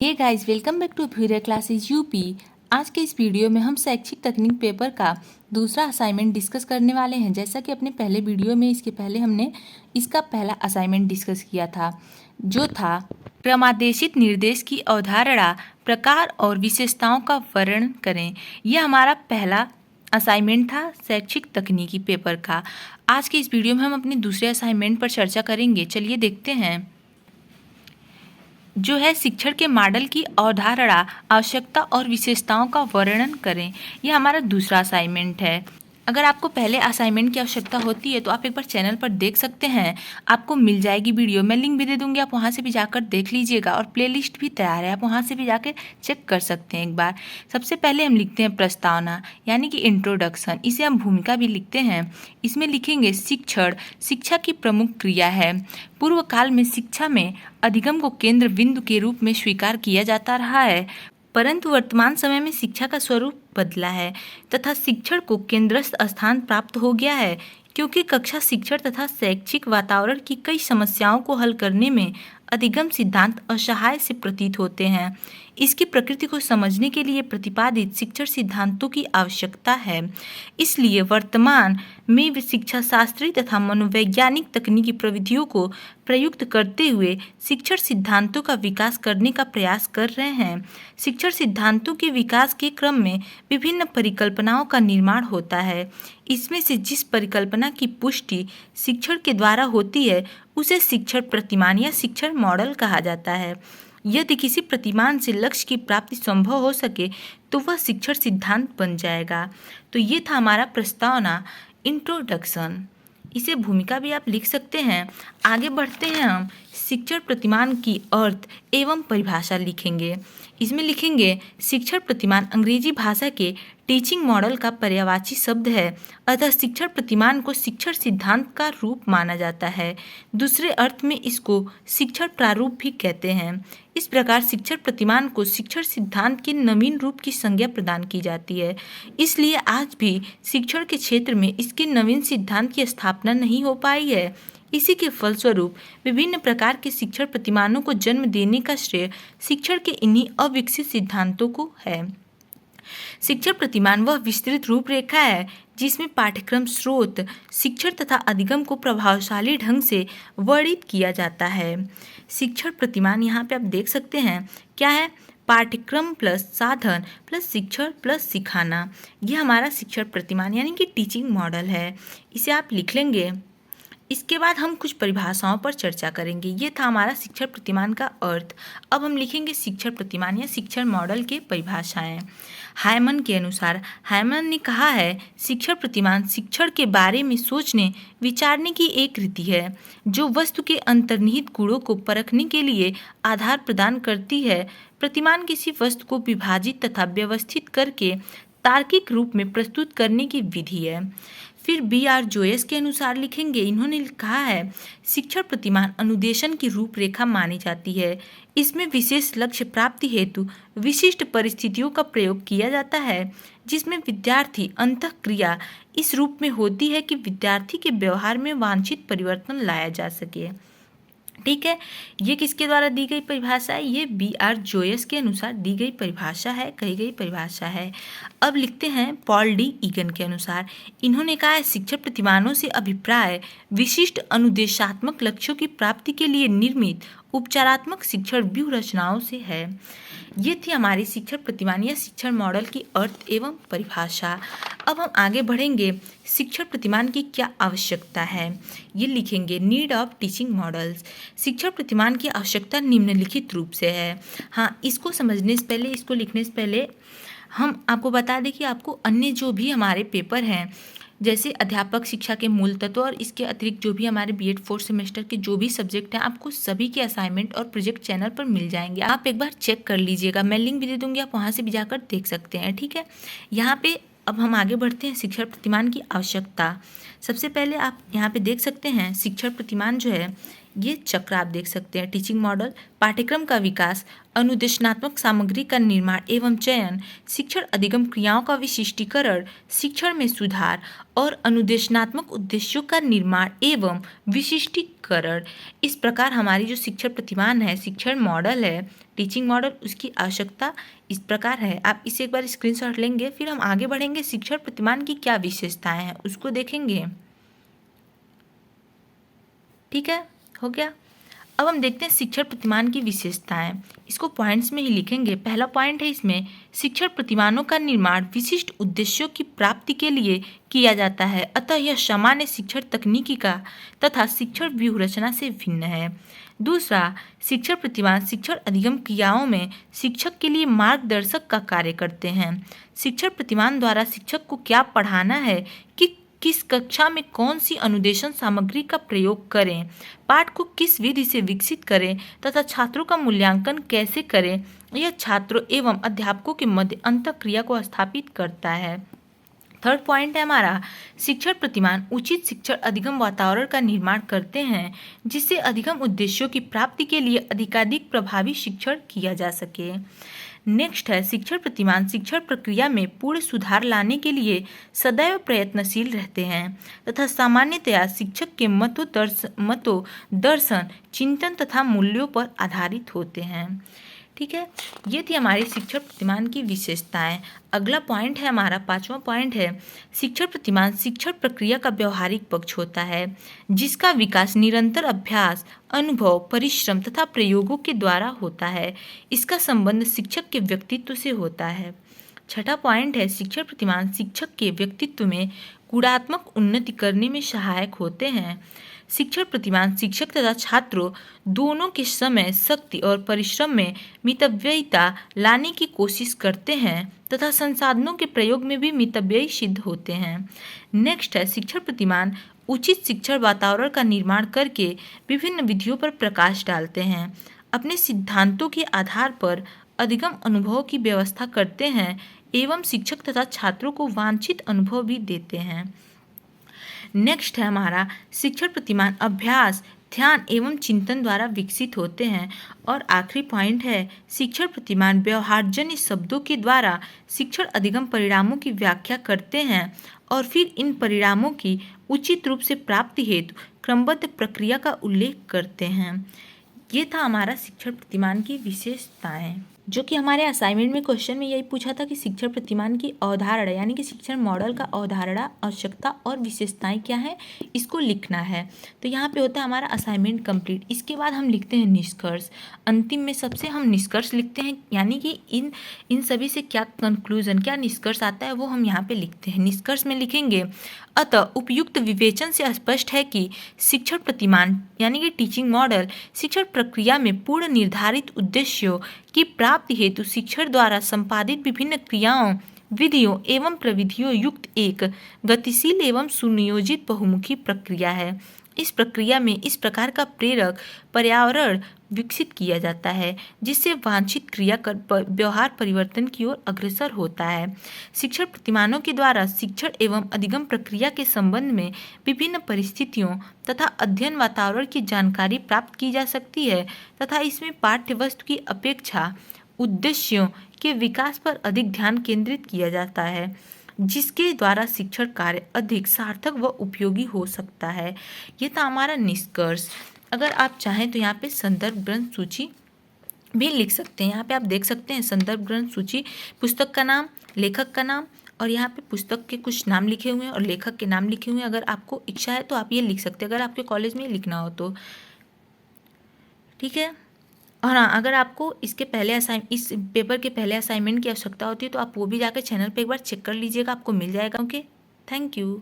Hey guys, welcome back to Abhyudaya classes UP. आज के इस वीडियो में हम शैक्षिक तकनीक पेपर का दूसरा असाइनमेंट डिस्कस करने वाले हैं। जैसा कि अपने पहले वीडियो में इसके पहले हमने इसका पहला असाइनमेंट डिस्कस किया था, जो था क्रमादेशित निर्देश की अवधारणा, प्रकार और विशेषताओं का वर्णन करें। यह हमारा पहला असाइनमेंट था शैक्षिक तकनीकी पेपर का। आज के इस वीडियो में हम अपने दूसरे असाइनमेंट पर चर्चा करेंगे। चलिए देखते हैं, जो है शिक्षण के मॉडल की अवधारणा, आवश्यकता और विशेषताओं का वर्णन करें। यह हमारा दूसरा असाइनमेंट है। अगर आपको पहले असाइनमेंट की आवश्यकता होती है तो आप एक बार चैनल पर देख सकते हैं, आपको मिल जाएगी वीडियो। मैं लिंक भी दे दूंगी, आप वहां से भी जाकर देख लीजिएगा। और प्लेलिस्ट भी तैयार है, आप वहां से भी जाकर चेक कर सकते हैं एक बार। सबसे पहले हम लिखते हैं प्रस्तावना, यानी कि इंट्रोडक्शन। इसे हम भूमिका भी लिखते हैं। इसमें लिखेंगे शिक्षण शिक्षा की प्रमुख क्रिया है। पूर्व काल में शिक्षा में अधिगम को केंद्र बिंदु के रूप में स्वीकार किया जाता रहा है, परंतु वर्तमान समय में शिक्षा का स्वरूप बदला है तथा शिक्षण को केंद्रस्थ स्थान प्राप्त हो गया है, क्योंकि कक्षा शिक्षण तथा शैक्षिक वातावरण की कई समस्याओं को हल करने में अधिगम सिद्धांत असहाय से प्रतीत होते हैं। इसकी प्रकृति को समझने के लिए प्रतिपादित शिक्षण सिद्धांतों की आवश्यकता है। इसलिए वर्तमान में वे शिक्षा शास्त्री तथा मनोवैज्ञानिक तकनीकी प्रविधियों को प्रयुक्त करते हुए शिक्षण सिद्धांतों का विकास करने का प्रयास कर रहे हैं। शिक्षण सिद्धांतों के विकास के क्रम में विभिन्न परिकल्पनाओं का निर्माण होता है। इसमें से जिस परिकल्पना की पुष्टि शिक्षण के द्वारा होती है उसे शिक्षण प्रतिमान या शिक्षण मॉडल कहा जाता है। यदि किसी प्रतिमान से लक्ष्य की प्राप्ति संभव हो सके तो वह शिक्षण सिद्धांत बन जाएगा। तो ये था हमारा प्रस्तावना, इंट्रोडक्शन। इसे भूमिका भी आप लिख सकते हैं। आगे बढ़ते हैं, हम शिक्षण प्रतिमान की अर्थ एवं परिभाषा लिखेंगे। इसमें लिखेंगे शिक्षण प्रतिमान अंग्रेजी भाषा के टीचिंग मॉडल का पर्यायवाची शब्द है, अतः शिक्षण प्रतिमान को शिक्षण सिद्धांत का रूप माना जाता है। दूसरे अर्थ में इसको शिक्षण प्रारूप भी कहते हैं। इस प्रकार शिक्षण प्रतिमान को शिक्षण सिद्धांत के नवीन रूप की संज्ञा प्रदान की जाती है। इसलिए आज भी शिक्षण के क्षेत्र में इसके नवीन सिद्धांत की स्थापना नहीं हो पाई है। इसी के फलस्वरूप विभिन्न प्रकार के शिक्षण प्रतिमानों को जन्म देने का श्रेय शिक्षण के इन्हीं अविकसित सिद्धांतों को है। शिक्षण प्रतिमान वह विस्तृत रूपरेखा है जिसमें पाठ्यक्रम, स्रोत, शिक्षण तथा अधिगम को प्रभावशाली ढंग से वर्णित किया जाता है। शिक्षण प्रतिमान यहाँ पे आप देख सकते हैं क्या है, पाठ्यक्रम प्लस साधन प्लस शिक्षण प्लस सिखाना। यह हमारा शिक्षण प्रतिमान यानी कि टीचिंग मॉडल है। इसे आप लिख लेंगे। इसके बाद हम कुछ परिभाषाओं पर चर्चा करेंगे। ये था हमारा शिक्षण प्रतिमान का अर्थ। अब हम लिखेंगे शिक्षण प्रतिमान या शिक्षण मॉडल के परिभाषाएं। हायमन के अनुसार, हायमन ने कहा है, शिक्षण प्रतिमान शिक्षण के बारे में सोचने विचारने की एक रीति है जो वस्तु के अंतर्निहित गुणों को परखने के लिए आधार प्रदान करती है। प्रतिमान किसी वस्तु को विभाजित तथा व्यवस्थित करके तार्किक रूप में प्रस्तुत करने की विधि है। फिर B.R. जोयस के अनुसार लिखेंगे, इन्होंने कहा है, शिक्षण प्रतिमान अनुदेशन की रूपरेखा मानी जाती है। इसमें विशेष लक्ष्य प्राप्ति हेतु विशिष्ट परिस्थितियों का प्रयोग किया जाता है, जिसमें विद्यार्थी अंतःक्रिया इस रूप में होती है कि विद्यार्थी के व्यवहार में वांछित परिवर्तन लाया जा सके। ठीक है, ये किसके द्वारा दी गई परिभाषा है? ये B.R. जोयस के अनुसार दी गई परिभाषा है, कही गई परिभाषा है। अब लिखते हैं पॉल डी ईगन के अनुसार, इन्होंने कहा है, शिक्षण प्रतिमानों से अभिप्राय विशिष्ट अनुदेशात्मक लक्ष्यों की प्राप्ति के लिए निर्मित उपचारात्मक शिक्षण व्यूह रचनाओं से है। ये थी हमारी शिक्षण प्रतिमान या शिक्षण मॉडल की अर्थ एवं परिभाषा। अब हम आगे बढ़ेंगे, शिक्षण प्रतिमान की क्या आवश्यकता है ये लिखेंगे। Need of teaching models. शिक्षण प्रतिमान की आवश्यकता निम्नलिखित रूप से है। हाँ, इसको समझने से पहले, इसको लिखने से पहले हम आपको बता दें कि आपको अन्य जो भी हमारे पेपर हैं, जैसे अध्यापक शिक्षा के मूल तत्व और इसके अतिरिक्त जो भी हमारे B.Ed 4th सेमेस्टर के जो भी सब्जेक्ट हैं, आपको सभी के असाइनमेंट और प्रोजेक्ट चैनल पर मिल जाएंगे। आप एक बार चेक कर लीजिएगा, मैं लिंक भी दे दूंगी, आप वहां से भी जाकर देख सकते हैं। ठीक है, यहाँ पे अब हम आगे बढ़ते हैं। शिक्षण प्रतिमान की आवश्यकता, सबसे पहले आप यहाँ पे देख सकते हैं शिक्षण प्रतिमान जो है, ये चक्र आप देख सकते हैं। टीचिंग मॉडल, पाठ्यक्रम का विकास, अनुदेशनात्मक सामग्री का निर्माण एवं चयन, शिक्षण अधिगम क्रियाओं का विशिष्टीकरण, शिक्षण में सुधार और अनुदेशनात्मक उद्देश्यों का निर्माण एवं विशिष्टीकरण उपकरण। इस प्रकार हमारी जो शिक्षण प्रतिमान है, शिक्षण मॉडल है, टीचिंग मॉडल, उसकी आवश्यकता इस प्रकार है। आप इसे एक बार स्क्रीनशॉट लेंगे, फिर हम आगे बढ़ेंगे। शिक्षण प्रतिमान की क्या विशेषताएं हैं उसको देखेंगे। ठीक है, हो गया। अब हम देखते हैं शिक्षण प्रतिमान की विशेषताएं। इसको पॉइंट्स में ही लिखेंगे। पहला पॉइंट है इसमें, शिक्षण प्रतिमानों का निर्माण विशिष्ट उद्देश्यों की प्राप्ति के लिए किया जाता है, अतः यह सामान्य शिक्षण तकनीकी का तथा शिक्षण व्यूहरचना से भिन्न है। दूसरा, शिक्षण प्रतिमान शिक्षण अधिगम क्रियाओं में शिक्षक के लिए मार्गदर्शक का कार्य करते हैं। शिक्षण प्रतिमान द्वारा शिक्षक को क्या पढ़ाना है, कि किस कक्षा में कौन सी अनुदेशन सामग्री का प्रयोग करें, पाठ को किस विधि से विकसित करें तथा छात्रों का मूल्यांकन कैसे करें, यह छात्रों एवं अध्यापकों के मध्य अंतःक्रिया को स्थापित करता है। थर्ड पॉइंट है हमारा, शिक्षण प्रतिमान उचित शिक्षण अधिगम वातावरण का निर्माण करते हैं, जिससे अधिगम उद्देश्यों की प्राप्ति के लिए अधिकाधिक प्रभावी शिक्षण किया जा सके। नेक्स्ट है, शिक्षण प्रतिमान शिक्षण प्रक्रिया में पूर्ण सुधार लाने के लिए सदैव प्रयत्नशील रहते हैं तथा सामान्यतया शिक्षक के मतों दर्शन, चिंतन तथा मूल्यों पर आधारित होते हैं। ठीक है, ये थी हमारी शिक्षण प्रतिमान की विशेषताएं। अगला पॉइंट है हमारा, पांचवा पॉइंट है, शिक्षण प्रतिमान शिक्षण प्रक्रिया का व्यवहारिक पक्ष होता है, जिसका विकास निरंतर अभ्यास, अनुभव, परिश्रम तथा प्रयोगों के द्वारा होता है। इसका संबंध शिक्षक के व्यक्तित्व से होता है। छठा पॉइंट है, शिक्षण प्रतिमान शिक्षक के व्यक्तित्व में गुणात्मक उन्नति करने में सहायक होते हैं। शिक्षण प्रतिमान शिक्षक तथा छात्रों दोनों के समय, शक्ति और परिश्रम में मितव्ययिता लाने की कोशिश करते हैं तथा संसाधनों के प्रयोग में भी मितव्ययी सिद्ध होते हैं। नेक्स्ट है, शिक्षण प्रतिमान उचित शिक्षण वातावरण का निर्माण करके विभिन्न विधियों पर प्रकाश डालते हैं, अपने सिद्धांतों के आधार पर अधिगम अनुभव की व्यवस्था करते हैं एवं शिक्षक तथा छात्रों को वांछित अनुभव भी देते हैं। नेक्स्ट है हमारा, शिक्षण प्रतिमान अभ्यास, ध्यान एवं चिंतन द्वारा विकसित होते हैं। और आखिरी पॉइंट है, शिक्षण प्रतिमान व्यवहारजन्य शब्दों के द्वारा शिक्षण अधिगम परिणामों की व्याख्या करते हैं और फिर इन परिणामों की उचित रूप से प्राप्ति हेतु क्रमबद्ध प्रक्रिया का उल्लेख करते हैं। ये था हमारा शिक्षण प्रतिमान की विशेषताएं, जो कि हमारे असाइनमेंट में क्वेश्चन में यही पूछा था कि शिक्षण प्रतिमान की अवधारणा यानी कि शिक्षण मॉडल का अवधारणा, आवश्यकता और विशेषताएं क्या है, इसको लिखना है। तो यहाँ पे होता है हमारा असाइनमेंट कंप्लीट। इसके बाद हम लिखते हैं निष्कर्ष। अंतिम में सबसे हम निष्कर्ष लिखते हैं, यानी कि इन सभी से क्या कंक्लूजन, क्या निष्कर्ष आता है वो हम यहाँ पे लिखते हैं। निष्कर्ष में लिखेंगे, अतः उपयुक्त विवेचन से स्पष्ट है कि शिक्षण प्रतिमान यानी कि टीचिंग मॉडल शिक्षण प्रक्रिया में पूर्ण निर्धारित उद्देश्यों की प्राप्ति हेतु शिक्षण द्वारा संपादित विभिन्न क्रियाओं, विधियों एवं प्रविधियों युक्त एक गतिशील एवं सुनियोजित बहुमुखी प्रक्रिया है। इस प्रक्रिया में इस प्रकार का प्रेरक पर्यावरण विकसित किया जाता है, जिससे वांछित क्रिया कर व्यवहार परिवर्तन की ओर अग्रसर होता है। शिक्षण प्रतिमानों के द्वारा शिक्षण एवं अधिगम प्रक्रिया के संबंध में विभिन्न परिस्थितियों तथा अध्ययन वातावरण की जानकारी प्राप्त की जा सकती है तथा इसमें पाठ्य वस्तु की अपेक्षा उद्देश्यों के विकास पर अधिक ध्यान केंद्रित किया जाता है, जिसके द्वारा शिक्षण कार्य अधिक सार्थक व उपयोगी हो सकता है। ये था हमारा निष्कर्ष। अगर आप चाहें तो यहाँ पे संदर्भ ग्रंथ सूची भी लिख सकते हैं। यहाँ पे आप देख सकते हैं संदर्भ ग्रंथ सूची, पुस्तक का नाम, लेखक का नाम और यहाँ पे पुस्तक के कुछ नाम लिखे हुए हैं और लेखक के नाम लिखे हुए हैं। अगर आपको इच्छा है तो आप ये लिख सकते हैं, अगर आपके कॉलेज में लिखना हो तो। ठीक है, और हाँ, अगर आपको इस पेपर के पहले असाइनमेंट की आवश्यकता होती है तो आप वो भी जाकर चैनल पे एक बार चेक कर लीजिएगा, आपको मिल जाएगा। Okay, thank you.